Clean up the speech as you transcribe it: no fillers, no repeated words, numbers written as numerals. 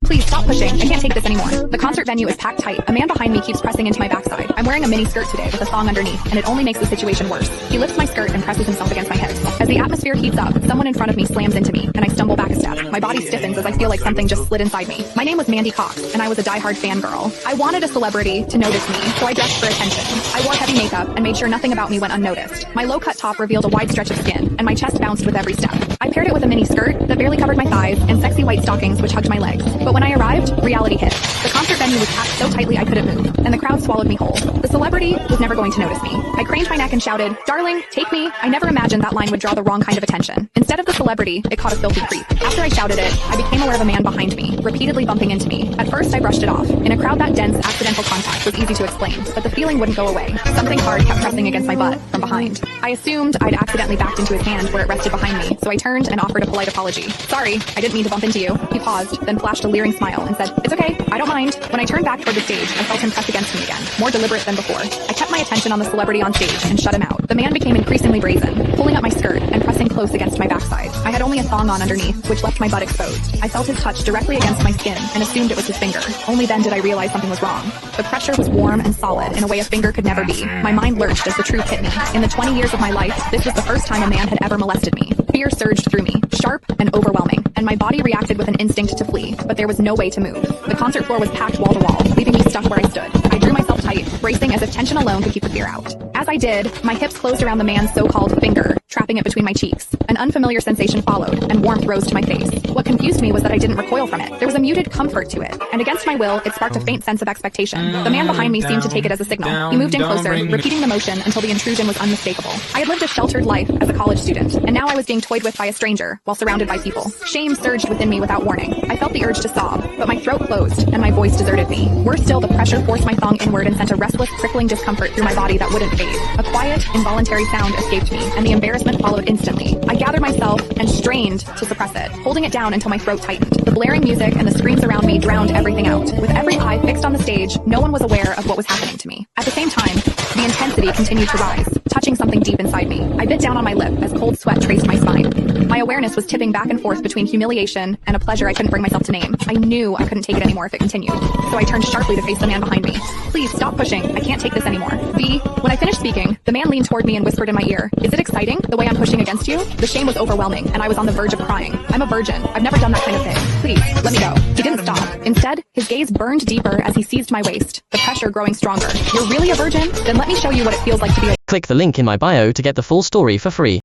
Please stop pushing. I can't take this anymore. The concert venue is packed tight. A man behind me keeps pressing into my backside. I'm wearing a mini skirt today with a thong underneath, and it only makes the situation worse. He lifts my skirt and presses himself against my hips. As the atmosphere heats up, someone in front of me slams into me, and I stumble back a step. My body stiffens as I feel like something just slid inside me. My name was Mandy Cox, and I was a diehard fangirl. I wanted a celebrity to notice me, so I dressed for attention. I wore heavy makeup and made sure nothing about me went unnoticed. My low-cut top revealed a wide stretch of skin, and my chest bounced with every step. I paired it with a mini skirt that barely covered my thighs and sexy white stockings which hugged my legs. But when I arrived, reality hit. The concert venue was packed so tightly I couldn't move, and the crowd swallowed me whole. The celebrity was never going to notice me. I craned my neck and shouted, "Darling, take me." I never imagined that line would draw the wrong kind of attention. Instead of the celebrity, it caught a filthy creep. After I shouted it, I became aware of a man behind me, repeatedly bumping into me. At first, I brushed it off. In a crowd that dense, accidental contact was easy to explain, but the feeling wouldn't go away. Something hard kept pressing against my butt from behind. I assumed I'd accidentally backed into his hand where it rested behind me, so I turned and offered a polite apology. "Sorry, I didn't mean to bump into you." He paused, then flashed a leering smile and said, "It's okay, I don't mind." When I turned back toward the stage, I felt him press against me again, more deliberate than before. I kept my attention on the celebrity on stage and shut him out. The man became increasingly brazen, pulling up my skirt and pressing close against my backside. I had only a thong on underneath, which left my butt exposed. I felt his touch directly against my skin and assumed it was his finger. Only then did I realize something was wrong. The pressure was warm and solid in a way a finger could never be. My mind lurched as the truth hit me. In the 20 years of my life, this was the first time a man had ever molested me. Fear surged through me, sharp and overwhelming, and my body reacted with an instinct to flee, but there was no way to move. The concert floor was packed wall to wall, leaving me stuck where I stood. I drew myself tight, bracing as if tension alone could keep the fear out. As I did, my hips closed around the man's so-called finger, trapping it between my cheeks. An unfamiliar sensation followed, and warmth rose to my face. What confused me was that I didn't recoil from it. There was a muted comfort to it, and against my will, it sparked a faint sense of expectation. The man behind me seemed to take it as a signal. He moved in closer, repeating the motion until the intrusion was unmistakable. I had lived a sheltered life as a college student, and now I was being toyed with by a stranger while surrounded by people. Shame surged within me without warning. I felt the urge to sob, but my throat closed, and my voice deserted me. Worse still, the pressure forced my thong inward and sent a restless, prickling discomfort through my body that wouldn't fade. A quiet, involuntary sound escaped me, and the embarrassment followed instantly. I gathered myself and strained to suppress it, holding it down until my throat tightened. The blaring music and the screams around me drowned everything out. With every eye fixed on the stage, no one was aware of what was happening to me. At the same time, the intensity continued to rise, touching something deep inside me. I bit down on my lip as cold sweat traced my spine. My awareness was tipping back and forth between humiliation and a pleasure I couldn't bring myself to name. I knew I couldn't take it anymore if it continued, so I turned sharply to face the man behind me. "Please stop pushing. I can't take this anymore." When I finished speaking, the man leaned toward me and whispered in my ear, "Is it exciting, the way I'm pushing against you?" The shame was overwhelming, and I was on the verge of crying. I'm a virgin. I've never done that kind of thing. Please, let me go. He didn't stop. Instead, his gaze burned deeper as he seized my waist, the pressure growing stronger. "You're really a virgin? Then let me show you what it feels like to be a..." Click the link in my bio to get the full story for free.